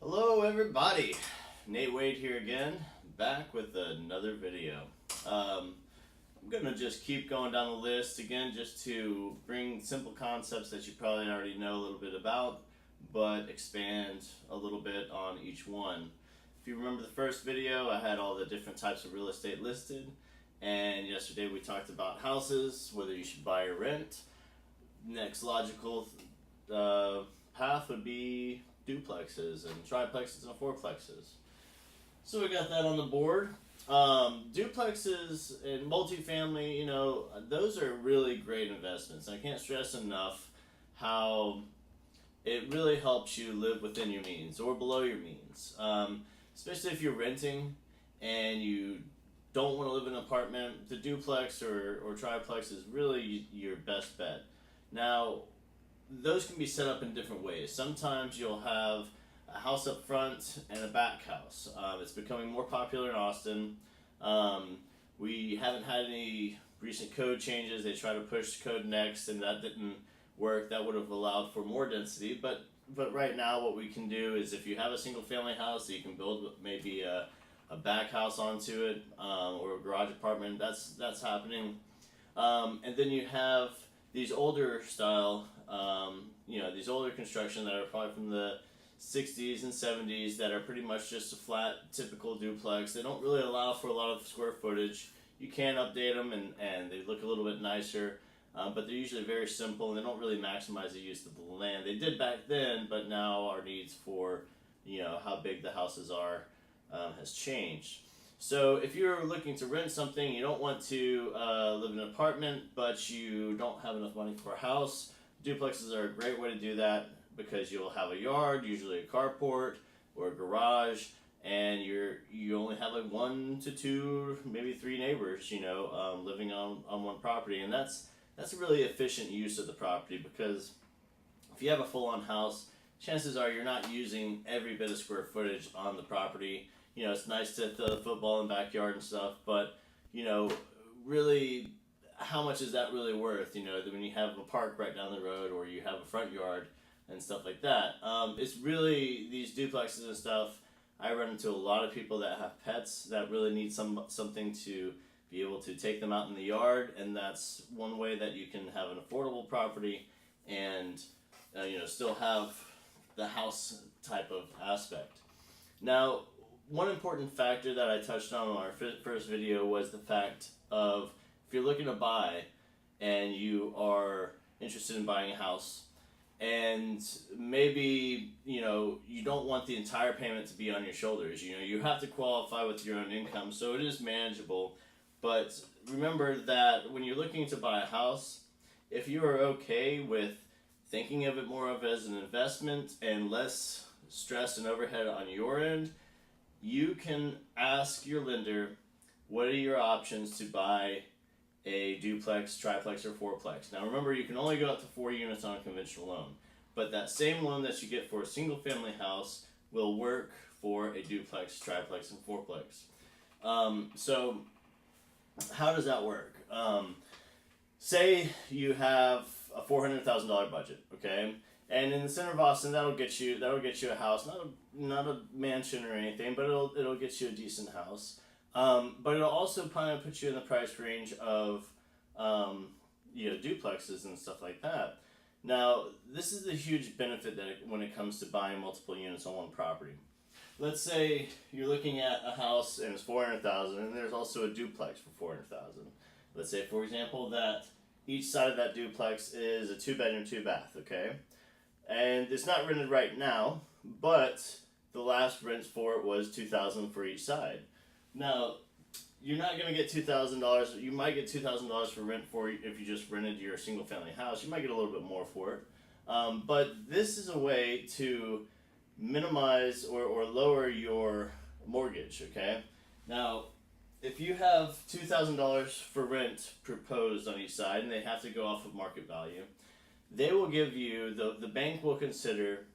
Hello everybody, Nate Wade here again, back with another video. I'm going to just keep going down the list again just to bring simple concepts that you probably already know a little bit about, but expand a little bit on each one. If you remember the first video, I had all the different types of real estate listed, and yesterday we talked about houses, whether you should buy or rent. Next logical path would be duplexes and triplexes and fourplexes. So we got that on the board. Duplexes and multifamily, those are really great investments. I can't stress enough how it really helps you live within your means or below your means. Especially if you're renting and you don't want to live in an apartment, the duplex or triplex is really your best bet. Now, those can be set up in different ways. Sometimes you'll have a house up front and a back house. It's becoming more popular in Austin. We haven't had any recent code changes. They try to push code next, and that didn't work. That would have allowed for more density. But right now, what we can do is if you have a single family house, you can build maybe a back house onto it or a garage apartment. That's happening. And then you have these older style, these older construction that are probably from the 60s and 70s that are pretty much just a flat, typical duplex. They don't really allow for a lot of square footage. You can update them and they look a little bit nicer, but they're usually very simple and they don't really maximize the use of the land. They did back then, but now our needs for, how big the houses are has changed. So if you're looking to rent something, you don't want to live in an apartment, but you don't have enough money for a house, duplexes are a great way to do that because you'll have a yard, usually a carport or a garage, and you only have like 1 to 2, maybe 3 neighbors, living on one property, and that's a really efficient use of the property because if you have a full-on house, chances are you're not using every bit of square footage on the property. It's nice to throw the football in the backyard and stuff, but, really, how much is that really worth? When you have a park right down the road or you have a front yard and stuff like that. It's really, these duplexes and stuff, I run into a lot of people that have pets that really need something to be able to take them out in the yard, and that's one way that you can have an affordable property and, still have the house type of aspect. Now, one important factor that I touched on in our first video was the fact of if you're looking to buy and you are interested in buying a house and maybe you don't want the entire payment to be on your shoulders. You have to qualify with your own income, so it is manageable. But remember that when you're looking to buy a house, if you are okay with thinking of it more of as an investment and less stress and overhead on your end, you can ask your lender, what are your options to buy a duplex, triplex, or fourplex? Now remember, you can only go up to 4 units on a conventional loan, but that same loan that you get for a single family house will work for a duplex, triplex, and fourplex. So how does that work? Say you have a $400,000 budget, okay? And in the center of Austin, that'll get you a house, not a mansion or anything, but it'll get you a decent house. But it'll also probably put you in the price range of duplexes and stuff like that. Now, this is the huge benefit when it comes to buying multiple units on one property. Let's say you're looking at a house and it's $400,000, and there's also a duplex for $400,000. Let's say, for example, that each side of that duplex is a 2-bedroom, 2-bath, okay? And it's not rented right now, but the last rent for it was $2,000 for each side. Now, you're not going to get $2,000. You might get $2,000 for rent for if you just rented your single-family house. You might get a little bit more for it. But this is a way to minimize or lower your mortgage, okay? Now, if you have $2,000 for rent proposed on each side, and they have to go off of market value, they will give you, the bank will consider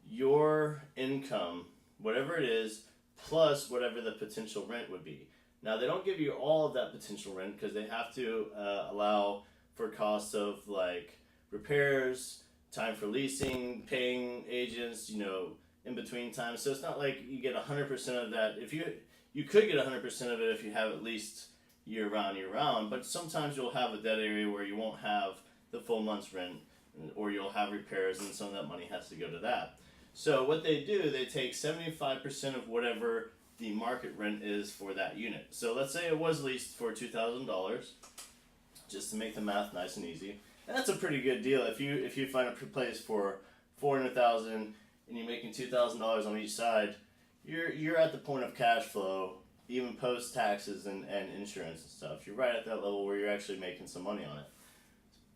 your income, whatever it is, plus whatever the potential rent would be. Now, they don't give you all of that potential rent because they have to allow for costs of like repairs, time for leasing, paying agents, in between times. So it's not like you get 100% of that. If you could get 100% of it if you have at least year round, but sometimes you'll have a dead area where you won't have the full month's rent, or you'll have repairs, and some of that money has to go to that. So what they do, they take 75% of whatever the market rent is for that unit. So let's say it was leased for $2,000, just to make the math nice and easy. And that's a pretty good deal. If you find a place for $400,000 and you're making $2,000 on each side, you're at the point of cash flow, even post taxes and insurance and stuff. You're right at that level where you're actually making some money on it.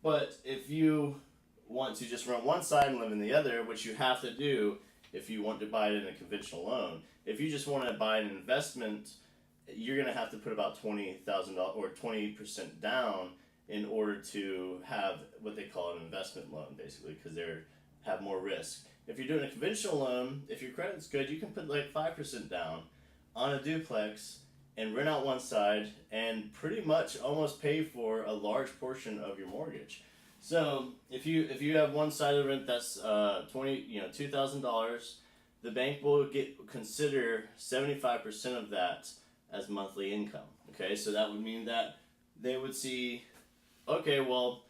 But if you want to just rent one side and live in the other, which you have to do if you want to buy it in a conventional loan. If you just want to buy an investment, you're going to have to put about $20,000 or 20% down in order to have what they call an investment loan, basically, because they have more risk. If you're doing a conventional loan, if your credit's good, you can put like 5% down on a duplex and rent out one side and pretty much almost pay for a large portion of your mortgage. So if you have one side of the rent that's $2,000, the bank will consider 75% of that as monthly income. Okay, so that would mean that they would see, okay, well,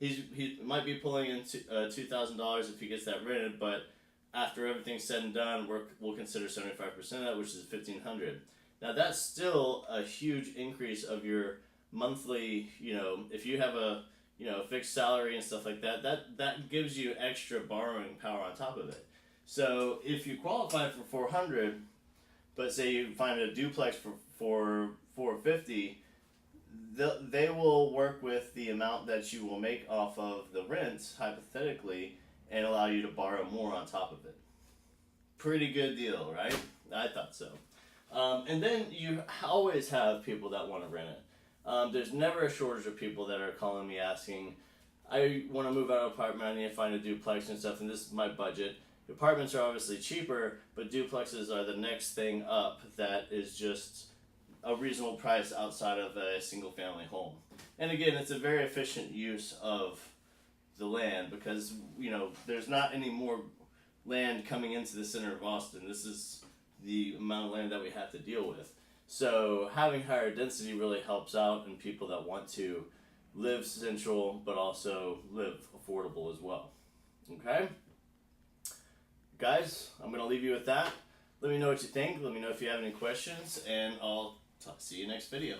he might be pulling in $2,000 if he gets that rented, but after everything's said and done, we'll consider 75% of that, which is $1,500. Now that's still a huge increase of your monthly. If you have a fixed salary and stuff like that, that gives you extra borrowing power on top of it. So if you qualify for $400, but say you find a duplex for $450, they will work with the amount that you will make off of the rent, hypothetically, and allow you to borrow more on top of it. Pretty good deal, right? I thought so. And then you always have people that want to rent it. There's never a shortage of people that are calling me asking, I want to move out of an apartment, I need to find a duplex and stuff, and this is my budget. Apartments are obviously cheaper, but duplexes are the next thing up that is just a reasonable price outside of a single family home. And again, it's a very efficient use of the land because, there's not any more land coming into the center of Austin. This is the amount of land that we have to deal with. So having higher density really helps out in people that want to live central but also live affordable as well. Okay? Guys, I'm going to leave you with that. Let me know what you think. Let me know if you have any questions, and I'll see you next video.